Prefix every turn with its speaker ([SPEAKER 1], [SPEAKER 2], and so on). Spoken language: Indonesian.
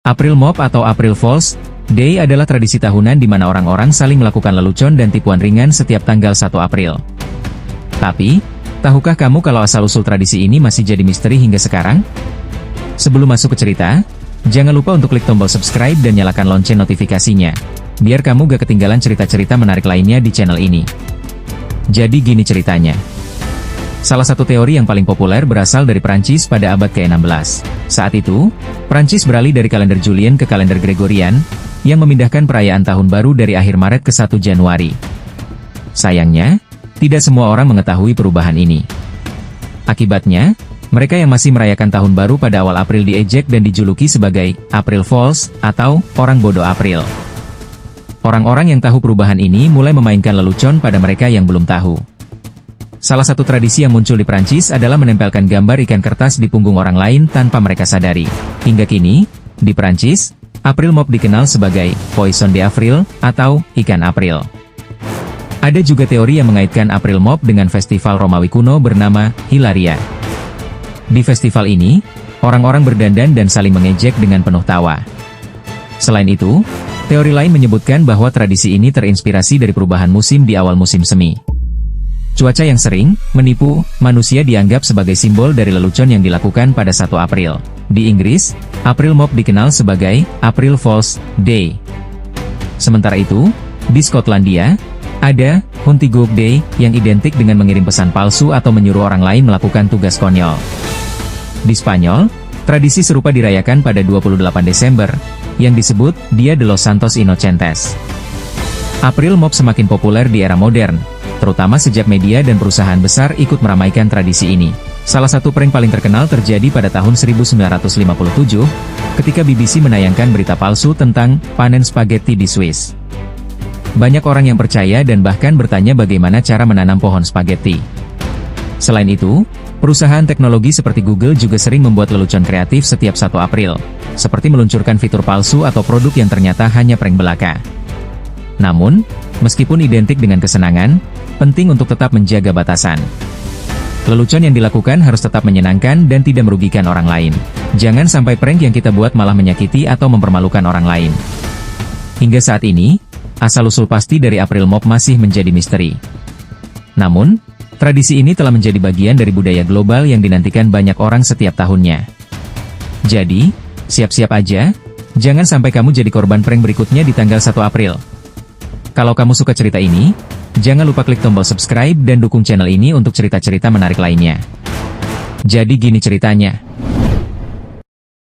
[SPEAKER 1] April Mop atau April Fools Day adalah tradisi tahunan di mana orang-orang saling melakukan lelucon dan tipuan ringan setiap tanggal 1 April. Tapi, tahukah kamu kalau asal-usul tradisi ini masih jadi misteri hingga sekarang? Sebelum masuk ke cerita, jangan lupa untuk klik tombol subscribe dan nyalakan lonceng notifikasinya, biar kamu gak ketinggalan cerita-cerita menarik lainnya di channel ini. Jadi gini ceritanya. Salah satu teori yang paling populer berasal dari Prancis pada abad ke-16. Saat itu, Prancis beralih dari kalender Julian ke kalender Gregorian, yang memindahkan perayaan Tahun Baru dari akhir Maret ke 1 Januari. Sayangnya, tidak semua orang mengetahui perubahan ini. Akibatnya, mereka yang masih merayakan Tahun Baru pada awal April diejek dan dijuluki sebagai April Fools atau orang bodoh April. Orang-orang yang tahu perubahan ini mulai memainkan lelucon pada mereka yang belum tahu. Salah satu tradisi yang muncul di Prancis adalah menempelkan gambar ikan kertas di punggung orang lain tanpa mereka sadari. Hingga kini, di Prancis, April Mop dikenal sebagai Poisson d'Avril atau ikan April. Ada juga teori yang mengaitkan April Mop dengan festival Romawi kuno bernama Hilaria. Di festival ini, orang-orang berdandan dan saling mengejek dengan penuh tawa. Selain itu, teori lain menyebutkan bahwa tradisi ini terinspirasi dari perubahan musim di awal musim semi. Cuaca yang sering menipu manusia dianggap sebagai simbol dari lelucon yang dilakukan pada 1 April. Di Inggris, April Mop dikenal sebagai April Fools Day. Sementara itu, di Skotlandia, ada Huntygoogle Day yang identik dengan mengirim pesan palsu atau menyuruh orang lain melakukan tugas konyol. Di Spanyol, tradisi serupa dirayakan pada 28 Desember, yang disebut Dia de los Santos Inocentes. April Mop semakin populer di era modern, terutama sejak media dan perusahaan besar ikut meramaikan tradisi ini. Salah satu prank paling terkenal terjadi pada tahun 1957, ketika BBC menayangkan berita palsu tentang panen spaghetti di Swiss. Banyak orang yang percaya dan bahkan bertanya bagaimana cara menanam pohon spaghetti. Selain itu, perusahaan teknologi seperti Google juga sering membuat lelucon kreatif setiap 1 April, seperti meluncurkan fitur palsu atau produk yang ternyata hanya prank belaka. Namun, meskipun identik dengan kesenangan, penting untuk tetap menjaga batasan. Lelucon yang dilakukan harus tetap menyenangkan dan tidak merugikan orang lain. Jangan sampai prank yang kita buat malah menyakiti atau mempermalukan orang lain. Hingga saat ini, asal-usul pasti dari April Mop masih menjadi misteri. Namun, tradisi ini telah menjadi bagian dari budaya global yang dinantikan banyak orang setiap tahunnya. Jadi, siap-siap aja, jangan sampai kamu jadi korban prank berikutnya di tanggal 1 April. Kalau kamu suka cerita ini, jangan lupa klik tombol subscribe dan dukung channel ini untuk cerita-cerita menarik lainnya. Jadi gini ceritanya.